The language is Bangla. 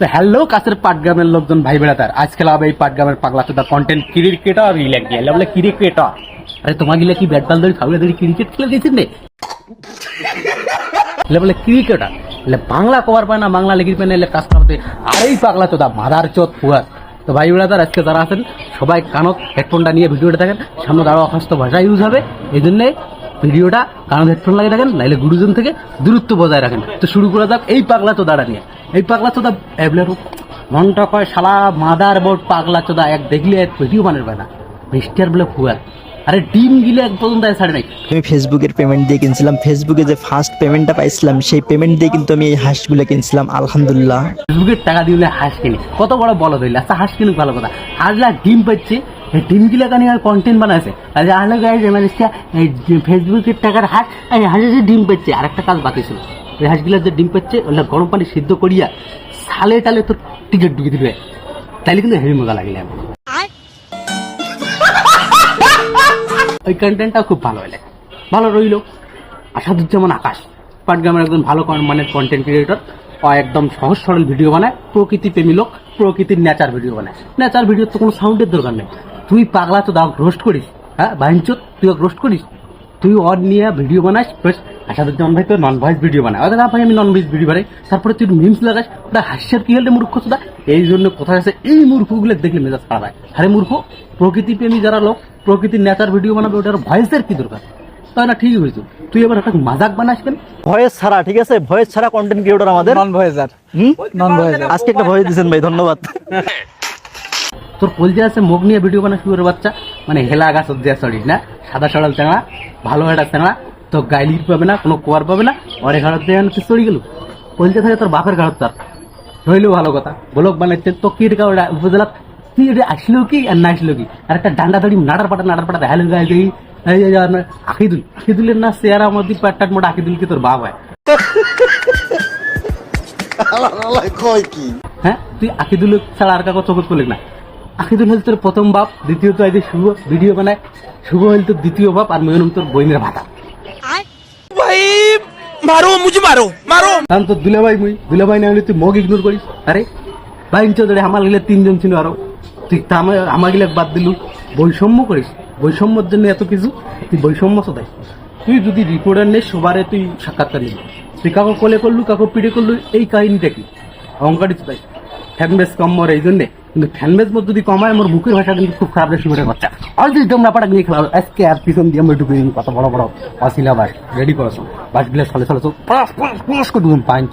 তো হ্যালো কাছের পাটগ্রামের লোকজন ভাই বেড়াতার আজকাল আবার এই পাটগ্রামের পাগলা চোদা কন্টেন্ট ক্রিকেটার রিল্যাক দিয়ে বলে ক্রিকেটার। আরে তোমার গিলা কি ব্যাট বল ধরে খাওয়া ধরে ক্রিকেট খেলে দিয়েছেন রে বলে ক্রিকেটার বাংলা কভার পায় না বাংলা লেগির পেনে এলে কাজ করতে। আর এই পাগলা চোদা মাদার চোদ ফুয়ার। তো ভাই বেড়াতার আজকে যারা আছেন সবাই কানত হেডফোনটা নিয়ে ভিডিওটা দেখেন, সামনে আরো অখাস্ত ভাষা ইউজ হবে, এই জন্যে ভিডিওটা কারণ হেডফোন লাগিয়ে রাখেন, নাইলে গুরুজন থেকে দূরত্ব বজায় রাখেন। তো শুরু করা যাক এই পাগলা চোদাটা নিয়ে। এই পাগলা চোদা অ্যাবলের মনটা কয় শালা মাদার বোর্ড পাগলা চোদা এক দেখলে ভিডিও বানার পায় না মিস্টার বলে ফুয়ার। আরে ডিম গিলে এক পর্যন্ত ছাড়ে নাই। আমি ফেসবুকের পেমেন্ট দিয়ে কিনছিলাম, ফেসবুকে যে ফার্স্ট পেমেন্টটা পাইছিলাম সেই পেমেন্ট দিয়ে কিন্তু আমি এই হাঁসগুলো কিনছিলাম। আলহামদুলিল্লাহ ফেসবুকের টাকা দিয়ে হাঁস কিনি, কত বড় বলো ধরলে। আচ্ছা হাঁস কিনুক ভালো কথা, হাঁসলা ডিম পাচ্ছে, ডিম গিলা কানি আর কন্টেন্ট বানাইছে। আহলে গাইজ ফেসবুকের টাকার হাঁস হাঁসের ডিম পাচ্ছে। আর একটা কাজ বাকি ছিল, ওই হাঁসগুলা যে ডিম পাচ্ছে ওগুলা গরম পানি সিদ্ধ করিয়া সালে টালে তোর টিকিট ঢুকে দিবে, তাইলে কিন্তু হেভি মজা লাগলে। ওই কন্টেন্টটা খুব ভালো হইলে ভালো রইল। আসাদুজ্জামান আকাশ পাটগ্রামের একজন ভালো মানের কন্টেন্ট ক্রিয়েটর, একদম সহজ সরল ভিডিও বানায়, প্রকৃতি প্রেমী লোক, প্রকৃতির নেচার ভিডিও বানায়। নেচার ভিডিও তো কোনো সাউন্ডের দরকার নেই। তুই পাগলা তো দাও রোস্ট করিস, হ্যাঁ বাইনচোদ তুই রোস্ট করিস, তুই অড নিয়ে ভিডিও বানাস। আসাদুজ্জামান ভাই তো নন ভয়েস ভিডিও বানায়, ওদের ভাই আমি নন ভয়েস ভিডিও বানাই, তারপরে তুই মিমস লাগাস, ওটা হাস্যের কি হলে মূর্খ চোদা। এই জন্য কোথায় আছে এই মূর্খগুলো দেখলে মেজাজ খারাপ হয়। আরে মূর্খ, প্রকৃতি প্রেমী যারা লোক প্রকৃতির নেচার ভিডিও বানাবে, ওটার ভয়েসের কি দরকার? তাই না, ঠিকই হয়েছে। তুই এবার একটা মাজাক বানাস কেন? ভয়েস ছাড়া, ঠিক আছে, ভয়েস ছাড়া কন্টেন্ট ক্রিয়েটর আমাদের নন ভয়েজার। আজকে একটা ভয়েস দিয়েছেন ভাই, ধন্যবাদ। তোর কলজে আছে মুখ নিয়ে ভিডিও বানা শুরু বাচ্চা, মানে হেলা গাছ দিয়ে চড়িস না, সাদা সরল চাঙা ভালো একটা চাঙা, তো গাইলির পাবে না, কোনো কোয়ার পাবে না, অরে ঘাড়ত দিয়ে তুই চড়ি গেল। কলজে থাকে তোর বাপের ঘাড়ত, তার রইলেও ভালো কথা। ব্লগ বানাইছে তো কি উপজেলা, তুই এটা আসলো কি আর না আসলো কি? আর একটা ডান্ডা ধরি নাড়ার পাটা হ্যালো গাই দিই আকিদুলের না চেয়ারা মধ্যে প্যাটটাট মোটা আকিদুল কি তোর বাপ হয়? হ্যাঁ তুই আকিদুল ছাড়া আর কাকো চোখত করলি না। আকিদুল হল তোর প্রথম বাপ, দ্বিতীয়ত এই যে শুভ ভিডিও বানায়, শুভ হল তোর দ্বিতীয় বাপ, আর মেয়ন তোর বইনের ভাতা। কারণ তোর দুলাভাই না হলে তুই মগ ইগনোর করিস। আরে ভাই চৌধুরী আমার গেলে তিনজন ছিল, আরো তুই আমার গেলে বাদ দিলু। বৈষম্য করিস, বৈষম্যের জন্য এত কিছু, তুই বৈষম্য সদাই। তুই যদি রিপোর্টার নেই সবারে তুই সাক্ষাৎকার নিবি, তুই কাকো কোলে করলু কাকো পিড়ে করলু, এই কাহিনীটা কি? অহংকারই তো তাই। ফ্যানবেস কম মরে এই জন্যে, কিন্তু ফ্যানবেস মধ্যে যদি কমায় আমার মুখের ভাষা কিন্তু খুব খারাপ শুরু করছে। আর যদি তোমরা পাটা নিয়ে খেলা আজকে আর পিছন দিয়ে আমরা ঢুকে কত বড় বড় অশিলা বাস রেডি করছো, বাসগুলো চলে চলে পাঁচ করে পাঁচ